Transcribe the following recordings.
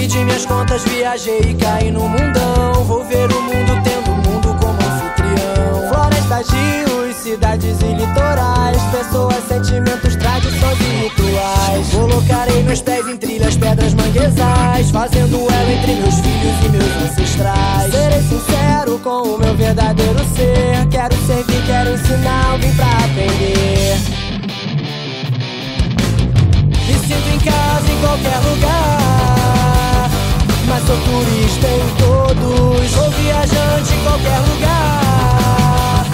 Pedi minhas contas, viajei e caí no mundão. Vou ver o mundo tendo o mundo como anfitrião. Florestas, rios, cidades e litorais, pessoas, sentimentos, tradições e rituais. Colocarei meus pés em trilhas, pedras, manguezais, fazendo elo entre meus filhos e meus ancestrais. Serei sincero com o meu verdadeiro ser. Quero servir, quero ensinar, vim pra aprender. Me sinto em casa em qualquer lugar, mas sou turista em todos. Sou viajante em qualquer lugar,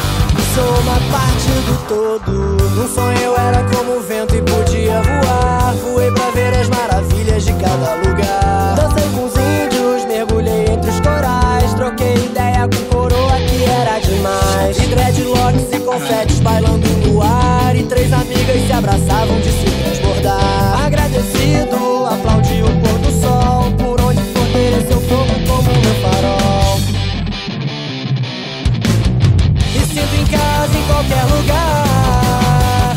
sou uma parte do todo. Num sonho eu era como o vento e podia voar. Voei pra ver as maravilhas de cada lugar. Dancei com os índios, mergulhei entre os corais. Troquei ideia com coroa que era demais. E dreadlocks e confetes bailando no ar. E três amigas se abraçavam de se transbordar. Agradecido, aplaudi o pôr do sol. Por onde for pereceu fogo como meu farol. Me sinto em casa em qualquer lugar,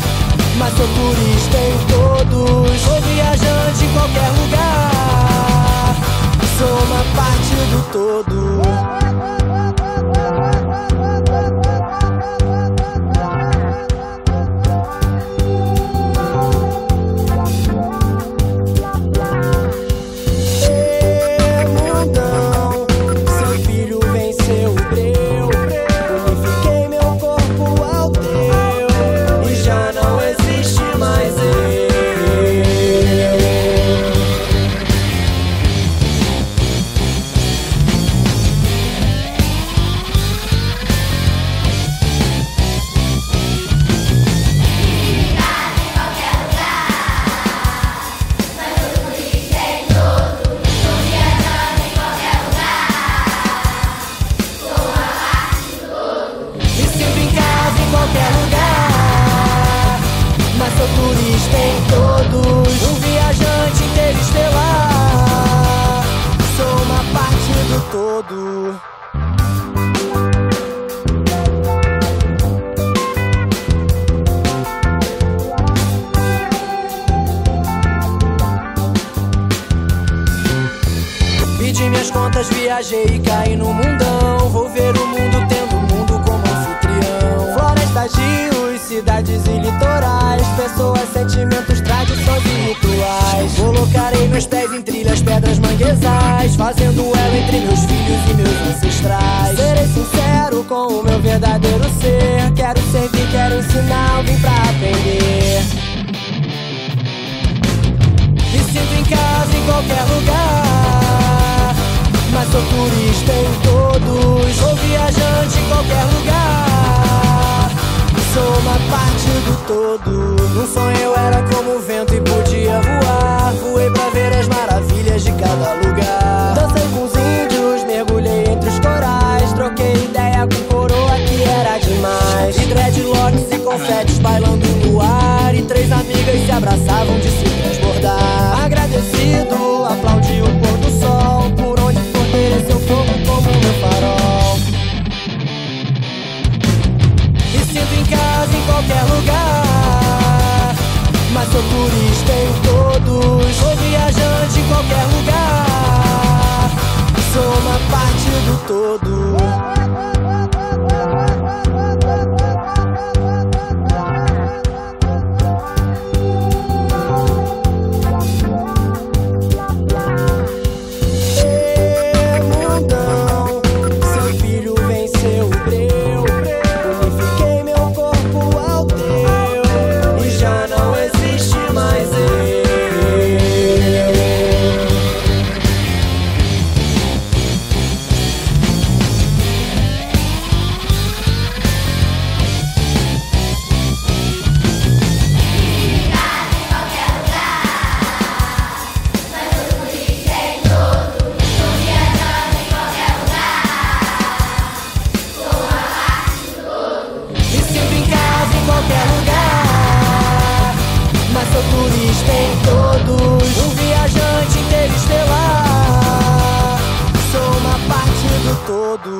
mas sou turista em todos. Sou viajante em qualquer lugar, sou uma parte do todo. Sou turista em todos, um viajante interestelar, sou uma parte do todo. Pedi minhas contas, viajei e caí no mundão. Vou ver o mundo tendo o mundo como anfitrião. Florestas, rios, cidades e litorais, pessoas, sentimentos, tradições e rituais. Colocarei meus pés em trilhas, pedras, manguezais, fazendo elo entre meus filhos e meus ancestrais. Serei sincero com o meu verdadeiro ser. Quero servir, quero ensinar, vim pra aprender. Me sinto em casa em qualquer lugar, mas sou turista em todos. Sou viajante em qualquer lugar, sou uma parte do todo. Num sonho eu era como o vento e podia voar. Voei pra ver as maravilhas de cada lugar. Dancei com os índios, mergulhei entre os corais. Troquei ideia com coroa que era demais. E dreadlocks e confetes bailando no ar. E três amigas se abraçavam de se transbordar. Agradecido, aplaudi o pôr do sol. Por onde for pereceu fogo como meu farol. Me sinto em casa em qualquer lugar, mas sou turista em todos. Sou viajante em qualquer lugar, sou uma parte do todo. Sou turista em todos, um viajante interestelar, sou uma parte do todo.